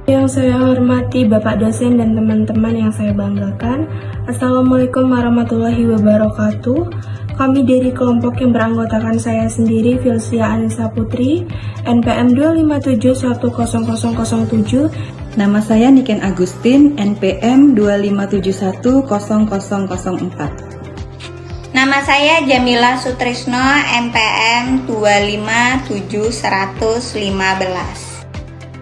Yang saya hormati Bapak dosen dan teman-teman yang saya banggakan, Assalamualaikum warahmatullahi wabarakatuh. Kami dari kelompok yang beranggotakan saya sendiri, Filsia Anissa Putri, NPM 257100007. Nama saya Niken Agustin, NPM 257100004. Nama saya Jamila Sutrisno, NPM 2577115.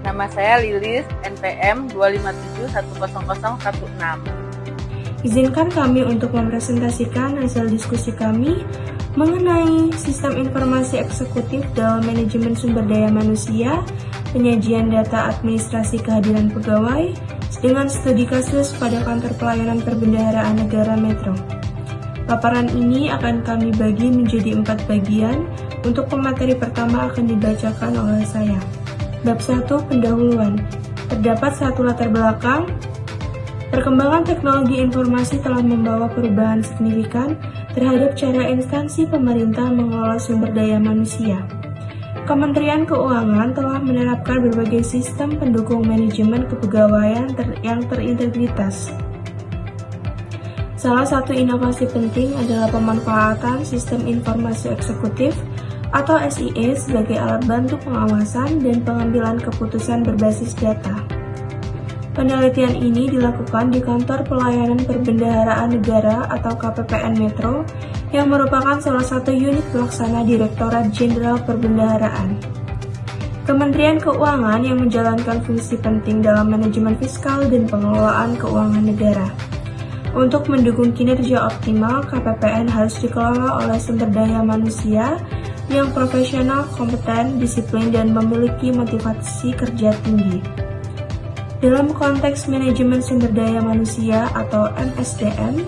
Nama saya Lilis, NPM 257100016. Izinkan kami untuk mempresentasikan hasil diskusi kami mengenai sistem informasi eksekutif dalam manajemen sumber daya manusia, penyajian data administrasi kehadiran pegawai, dengan studi kasus pada kantor pelayanan perbendaharaan negara Metro. Paparan ini akan kami bagi menjadi 4 bagian. Untuk pemateri pertama akan dibacakan oleh saya. Bab 1, pendahuluan. Terdapat satu latar belakang. Perkembangan teknologi informasi telah membawa perubahan signifikan terhadap cara instansi pemerintah mengelola sumber daya manusia. Kementerian Keuangan telah menerapkan berbagai sistem pendukung manajemen kepegawaian yang terintegritas. Salah satu inovasi penting adalah pemanfaatan sistem informasi eksekutif atau SIE sebagai alat bantu pengawasan dan pengambilan keputusan berbasis data. Penelitian ini dilakukan di Kantor Pelayanan Perbendaharaan Negara atau KPPN Metro yang merupakan salah satu unit pelaksana Direktorat Jenderal Perbendaharaan. Kementerian Keuangan yang menjalankan fungsi penting dalam manajemen fiskal dan pengelolaan keuangan negara. Untuk mendukung kinerja optimal, KPPN harus dikelola oleh sumber daya manusia yang profesional, kompeten, disiplin, dan memiliki motivasi kerja tinggi. Dalam konteks manajemen sumber daya manusia atau MSDM,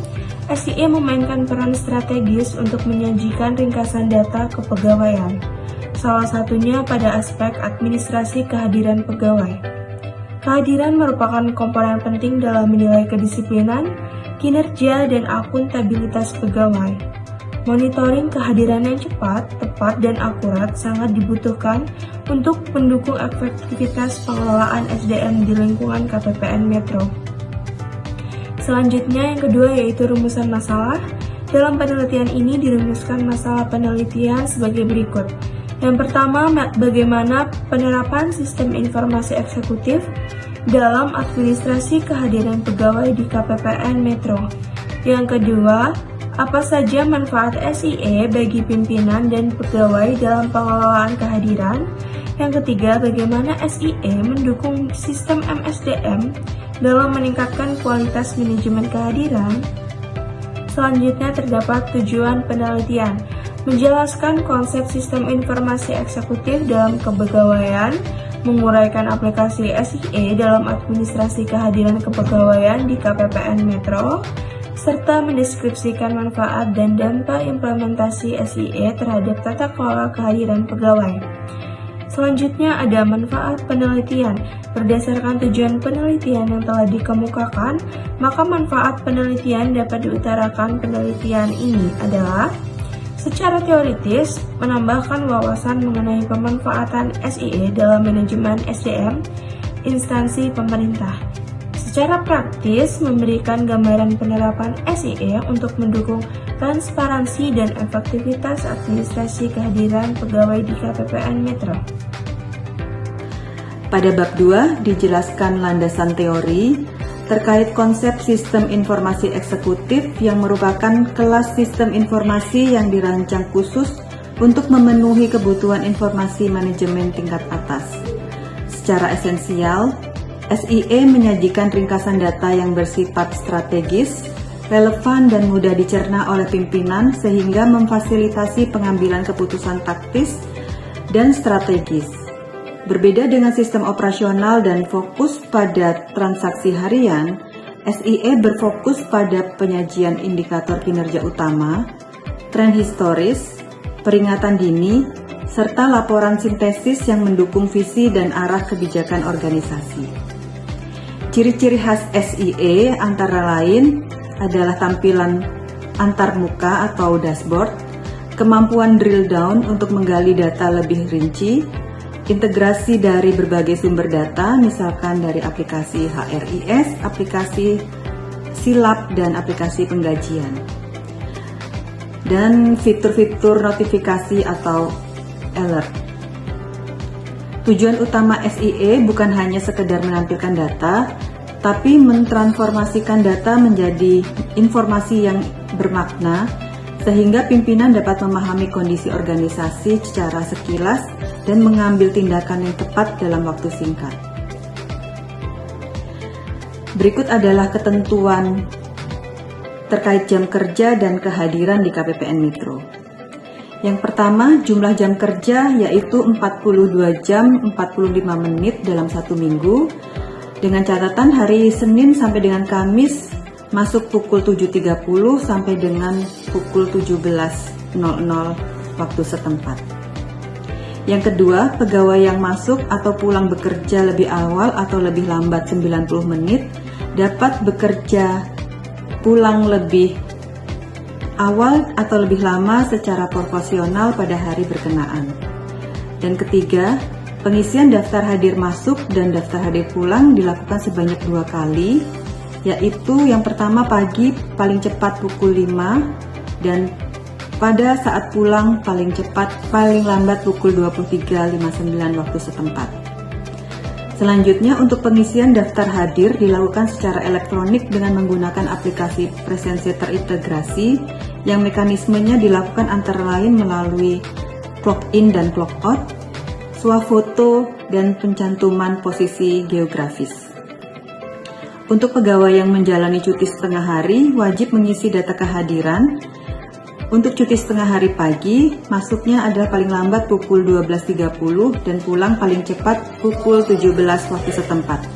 SIE memainkan peran strategis untuk menyajikan ringkasan data kepegawaian, salah satunya pada aspek administrasi kehadiran pegawai. Kehadiran merupakan komponen penting dalam menilai kedisiplinan, kinerja, dan akuntabilitas pegawai. Monitoring kehadiran yang cepat, tepat, dan akurat sangat dibutuhkan untuk mendukung efektivitas pengelolaan SDM di lingkungan KPPN Metro. Selanjutnya, yang kedua yaitu rumusan masalah. Dalam penelitian ini dirumuskan masalah penelitian sebagai berikut. Yang pertama, bagaimana penerapan sistem informasi eksekutif dalam administrasi kehadiran pegawai di KPPN Metro. Yang kedua, apa saja manfaat SIE bagi pimpinan dan pegawai dalam pengelolaan kehadiran? Yang ketiga, bagaimana SIE mendukung sistem MSDM dalam meningkatkan kualitas manajemen kehadiran? Selanjutnya terdapat tujuan penelitian, menjelaskan konsep sistem informasi eksekutif dalam kepegawaian, menguraikan aplikasi SIE dalam administrasi kehadiran kepegawaian di KPPN Metro, serta mendeskripsikan manfaat dan dampak implementasi SIE terhadap tata kelola kehadiran pegawai. Selanjutnya ada manfaat penelitian. Berdasarkan tujuan penelitian yang telah dikemukakan, maka manfaat penelitian dapat diutarakan. Penelitian ini adalah secara teoritis menambahkan wawasan mengenai pemanfaatan SIE dalam manajemen SDM instansi pemerintah. Secara praktis, memberikan gambaran penerapan SIE untuk mendukung transparansi dan efektivitas administrasi kehadiran pegawai di KPPN Metro. Pada bab 2 dijelaskan landasan teori terkait konsep sistem informasi eksekutif yang merupakan kelas sistem informasi yang dirancang khusus untuk memenuhi kebutuhan informasi manajemen tingkat atas. Secara esensial, SIE menyajikan ringkasan data yang bersifat strategis, relevan, dan mudah dicerna oleh pimpinan sehingga memfasilitasi pengambilan keputusan taktis dan strategis. Berbeda dengan sistem operasional dan fokus pada transaksi harian, SIE berfokus pada penyajian indikator kinerja utama, tren historis, peringatan dini, serta laporan sintesis yang mendukung visi dan arah kebijakan organisasi. Ciri-ciri khas SIE antara lain adalah tampilan antarmuka atau dashboard, kemampuan drill down untuk menggali data lebih rinci, integrasi dari berbagai sumber data, misalkan dari aplikasi HRIS, aplikasi Silab, dan aplikasi penggajian. Dan fitur-fitur notifikasi atau alert. Tujuan utama SIE bukan hanya sekedar menampilkan data, tapi mentransformasikan data menjadi informasi yang bermakna, sehingga pimpinan dapat memahami kondisi organisasi secara sekilas dan mengambil tindakan yang tepat dalam waktu singkat. Berikut adalah ketentuan terkait jam kerja dan kehadiran di KPPN Metro. Yang pertama, jumlah jam kerja yaitu 42 jam 45 menit dalam satu minggu, dengan catatan hari Senin sampai dengan Kamis masuk pukul 7.30 sampai dengan pukul 17.00 waktu setempat. Yang kedua, pegawai yang masuk atau pulang bekerja lebih awal atau lebih lambat 90 menit dapat bekerja pulang lebih awal atau lebih lama secara proporsional pada hari berkenaan. Dan ketiga, pengisian daftar hadir masuk dan daftar hadir pulang dilakukan sebanyak 2 kali, yaitu yang pertama pagi paling cepat pukul 5 dan pada saat pulang paling cepat paling lambat pukul 23.59 waktu setempat. Selanjutnya, untuk pengisian daftar hadir dilakukan secara elektronik dengan menggunakan aplikasi presensi terintegrasi yang mekanismenya dilakukan antara lain melalui clock in dan clock out, swafoto, dan pencantuman posisi geografis. Untuk pegawai yang menjalani cuti setengah hari, wajib mengisi data kehadiran. Untuk cuti setengah hari pagi, masuknya adalah paling lambat pukul 12.30 dan pulang paling cepat pukul 17 waktu setempat.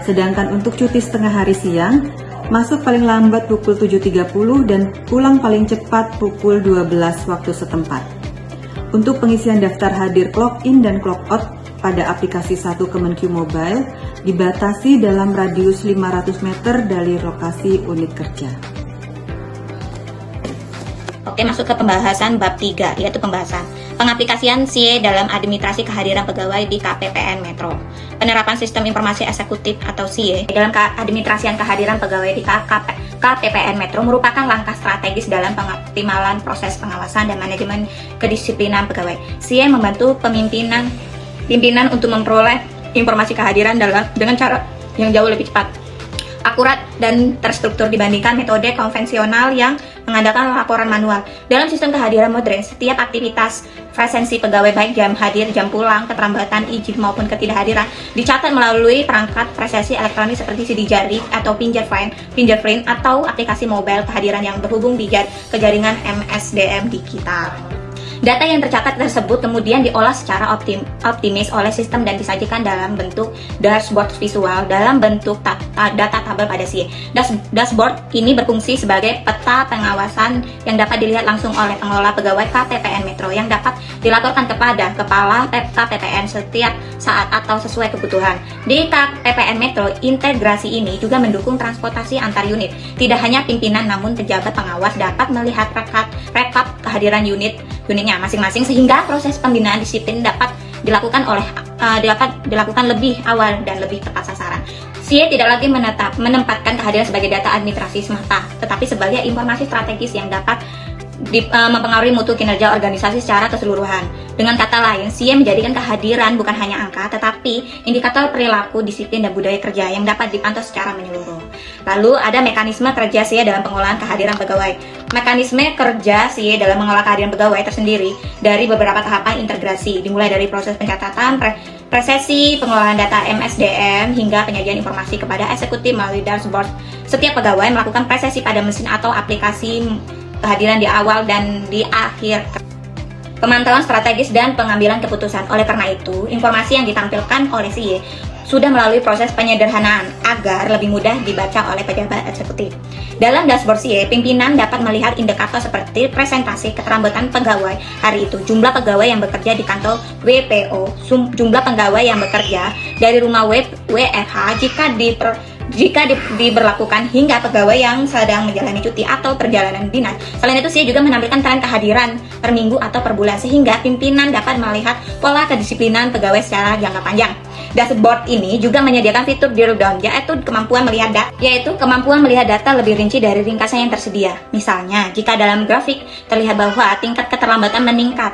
Sedangkan untuk cuti setengah hari siang, masuk paling lambat pukul 7.30 dan pulang paling cepat pukul 12 waktu setempat. Untuk pengisian daftar hadir clock in dan clock out pada aplikasi 1 Kemenq Mobile dibatasi dalam radius 500 meter dari lokasi unit kerja. Oke, masuk ke pembahasan bab 3, yaitu pembahasan pengaplikasian SIE dalam administrasi kehadiran pegawai di KPPN Metro. Penerapan sistem informasi eksekutif atau SIE dalam administrasian kehadiran pegawai di KPPN Metro merupakan langkah strategis dalam pengoptimalan proses pengawasan dan manajemen kedisiplinan pegawai. SIE membantu pimpinan untuk memperoleh informasi kehadiran dengan cara yang jauh lebih cepat, akurat, dan terstruktur dibandingkan metode konvensional yang mengandalkan laporan manual. Dalam sistem kehadiran modern, setiap aktivitas presensi pegawai baik jam hadir, jam pulang, keterlambatan, izin maupun ketidakhadiran dicatat melalui perangkat presensi elektronik seperti sidik jari atau fingerprint atau aplikasi mobile kehadiran yang berhubung ke jaringan MSDM digital. Data yang tercatat tersebut kemudian diolah secara optimis oleh sistem dan disajikan dalam bentuk dashboard visual dalam bentuk data tabel pada SIE. Dashboard ini berfungsi sebagai peta pengawasan yang dapat dilihat langsung oleh pengelola pegawai KPPN Metro yang dapat dilaporkan kepada Kepala KPPN setiap saat atau sesuai kebutuhan. Di KPPN Metro, integrasi ini juga mendukung transportasi antar unit. Tidak hanya pimpinan namun pejabat pengawas dapat melihat rekap kehadiran unitnya masing-masing sehingga proses pembinaan disiplin dapat dilakukan lebih awal dan lebih tepat sasaran. SIE tidak lagi menempatkan kehadiran sebagai data administrasi semata, tetapi sebagai informasi strategis yang dapat mempengaruhi mutu kinerja organisasi secara keseluruhan. Dengan kata lain, SIE menjadikan kehadiran bukan hanya angka, tetapi indikator perilaku, disiplin, dan budaya kerja yang dapat dipantau secara menyeluruh. Lalu ada mekanisme kerja SIE dalam pengolahan kehadiran pegawai. Mekanisme kerja SIE dalam mengolah kehadiran pegawai tersendiri dari beberapa tahapan integrasi, dimulai dari proses pencatatan, presesi, pengolahan data MSDM, hingga penyajian informasi kepada eksekutif melalui dashboard. Setiap pegawai melakukan presesi pada mesin atau aplikasi kehadiran di awal dan di akhir pemantauan strategis dan pengambilan keputusan. Oleh karena itu, informasi yang ditampilkan oleh SIE sudah melalui proses penyederhanaan agar lebih mudah dibaca oleh pejabat eksekutif. Dalam dashboard SIE, pimpinan dapat melihat indikator seperti presentasi keterlambatan pegawai hari itu, jumlah pegawai yang bekerja di kantor WPO, jumlah pegawai yang bekerja dari rumah WFH jika diberlakukan hingga pegawai yang sedang menjalani cuti atau perjalanan dinas. Selain itu, SIE juga menampilkan tren kehadiran per minggu atau per bulan sehingga pimpinan dapat melihat pola kedisiplinan pegawai secara jangka panjang. Dashboard ini juga menyediakan fitur drill down, yaitu kemampuan melihat data lebih rinci dari ringkasan yang tersedia. Misalnya, jika dalam grafik terlihat bahwa tingkat keterlambatan meningkat,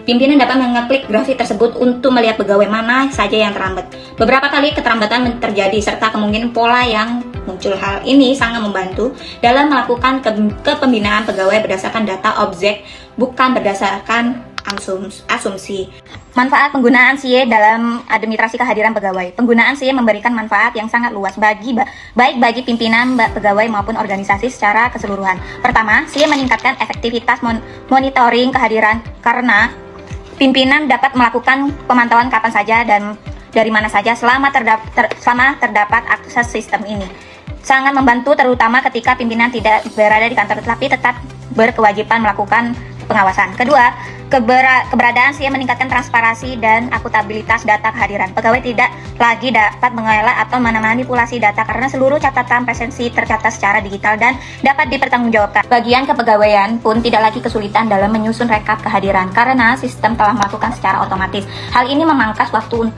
pimpinan dapat mengeklik grafik tersebut untuk melihat pegawai mana saja yang terlambat. Beberapa kali keterlambatan terjadi serta kemungkinan pola yang muncul. Hal ini sangat membantu dalam melakukan kepembinaan pegawai berdasarkan data objek, bukan berdasarkan asumsi. Manfaat penggunaan SIE dalam administrasi kehadiran pegawai. Penggunaan SIE memberikan manfaat yang sangat luas baik bagi pimpinan pegawai maupun organisasi secara keseluruhan. Pertama, SIE meningkatkan efektivitas monitoring kehadiran karena pimpinan dapat melakukan pemantauan kapan saja dan dari mana saja selama terdapat akses sistem ini. Sangat membantu terutama ketika pimpinan tidak berada di kantor tetapi tetap berkewajiban melakukan pengawasan. Kedua, keberadaan SIE meningkatkan transparansi dan akuntabilitas data kehadiran. Pegawai tidak lagi dapat mengelak atau memanipulasi data karena seluruh catatan presensi tercatat secara digital dan dapat dipertanggungjawabkan. Bagian kepegawaian pun tidak lagi kesulitan dalam menyusun rekap kehadiran karena sistem telah melakukan secara otomatis. Hal ini memangkas waktu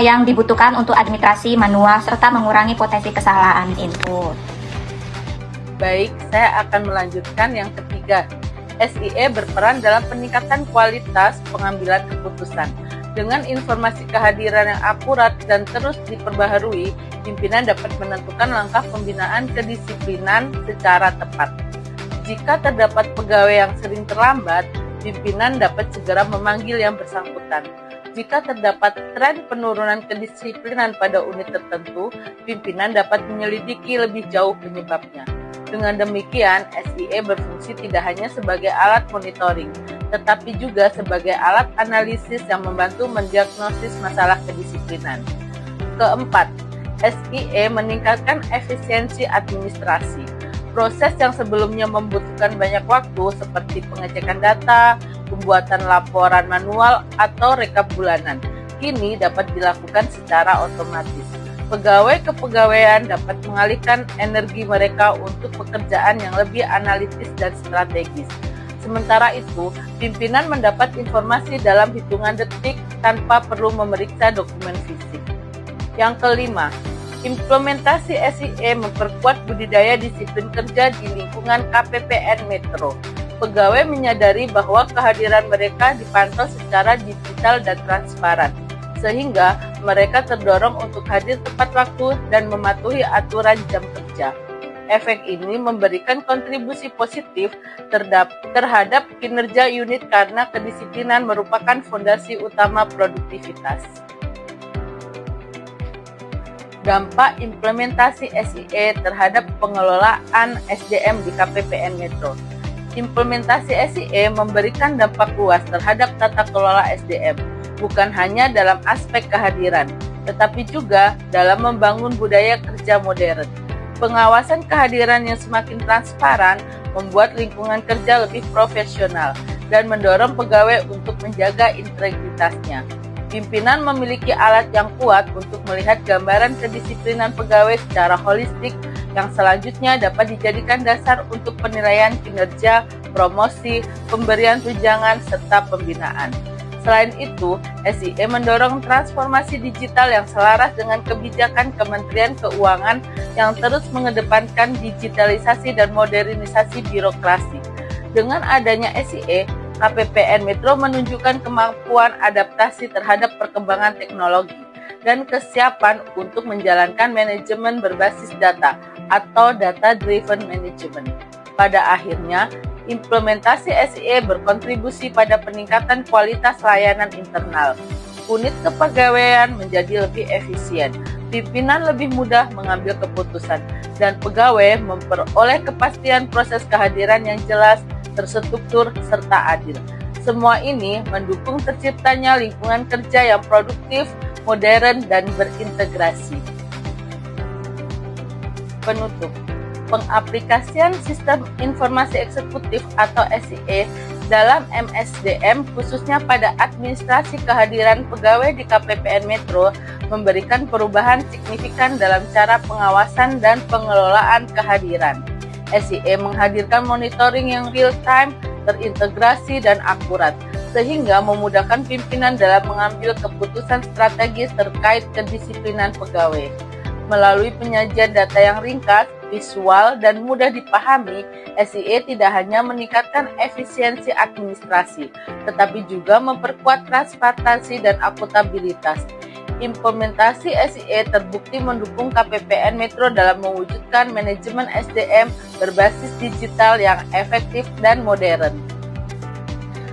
yang dibutuhkan untuk administrasi manual serta mengurangi potensi kesalahan input. Baik, saya akan melanjutkan yang ketiga. SIE berperan dalam peningkatan kualitas pengambilan keputusan. Dengan informasi kehadiran yang akurat dan terus diperbaharui, pimpinan dapat menentukan langkah pembinaan kedisiplinan secara tepat. Jika terdapat pegawai yang sering terlambat, pimpinan dapat segera memanggil yang bersangkutan. Jika terdapat tren penurunan kedisiplinan pada unit tertentu, pimpinan dapat menyelidiki lebih jauh penyebabnya. Dengan demikian, SIE berfungsi tidak hanya sebagai alat monitoring, tetapi juga sebagai alat analisis yang membantu mendiagnosis masalah kedisiplinan. Keempat, SIE meningkatkan efisiensi administrasi. Proses yang sebelumnya membutuhkan banyak waktu seperti pengecekan data, pembuatan laporan manual, atau rekap bulanan, kini dapat dilakukan secara otomatis. Pegawai kepegawaian dapat mengalihkan energi mereka untuk pekerjaan yang lebih analitis dan strategis. Sementara itu, pimpinan mendapat informasi dalam hitungan detik tanpa perlu memeriksa dokumen fisik. Yang kelima, implementasi SIE memperkuat budidaya disiplin kerja di lingkungan KPPN Metro. Pegawai menyadari bahwa kehadiran mereka dipantau secara digital dan transparan, sehingga mereka terdorong untuk hadir tepat waktu dan mematuhi aturan jam kerja. Efek ini memberikan kontribusi positif terhadap kinerja unit karena kedisiplinan merupakan fondasi utama produktivitas. Dampak implementasi SIE terhadap pengelolaan SDM di KPPN Metro. Implementasi SIE memberikan dampak luas terhadap tata kelola SDM, bukan hanya dalam aspek kehadiran, tetapi juga dalam membangun budaya kerja modern. Pengawasan kehadiran yang semakin transparan membuat lingkungan kerja lebih profesional dan mendorong pegawai untuk menjaga integritasnya. Pimpinan memiliki alat yang kuat untuk melihat gambaran kedisiplinan pegawai secara holistik yang selanjutnya dapat dijadikan dasar untuk penilaian kinerja, promosi, pemberian tunjangan, serta pembinaan. Selain itu, SIE mendorong transformasi digital yang selaras dengan kebijakan Kementerian Keuangan yang terus mengedepankan digitalisasi dan modernisasi birokrasi. Dengan adanya SIE, KPPN Metro menunjukkan kemampuan adaptasi terhadap perkembangan teknologi dan kesiapan untuk menjalankan manajemen berbasis data atau data-driven management. Pada akhirnya, implementasi SIE berkontribusi pada peningkatan kualitas layanan internal. Unit kepegawaian menjadi lebih efisien, pimpinan lebih mudah mengambil keputusan, dan pegawai memperoleh kepastian proses kehadiran yang jelas, terstruktur, serta adil. Semua ini mendukung terciptanya lingkungan kerja yang produktif, modern, dan berintegrasi. Penutup. Pengaplikasian Sistem Informasi Eksekutif atau SIE Dalam MSDM, khususnya pada administrasi kehadiran pegawai di KPPN Metro, memberikan perubahan signifikan dalam cara pengawasan dan pengelolaan kehadiran. SIE menghadirkan monitoring yang real-time, terintegrasi, dan akurat, sehingga memudahkan pimpinan dalam mengambil keputusan strategis terkait kedisiplinan pegawai. Melalui penyajian data yang ringkas, visual, dan mudah dipahami, SIE tidak hanya meningkatkan efisiensi administrasi, tetapi juga memperkuat transparansi dan akuntabilitas. Implementasi SIE terbukti mendukung KPPN Metro dalam mewujudkan manajemen SDM berbasis digital yang efektif dan modern.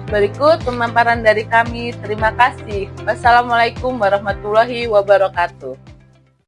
Berikut pemaparan dari kami. Terima kasih. Wassalamualaikum warahmatullahi wabarakatuh.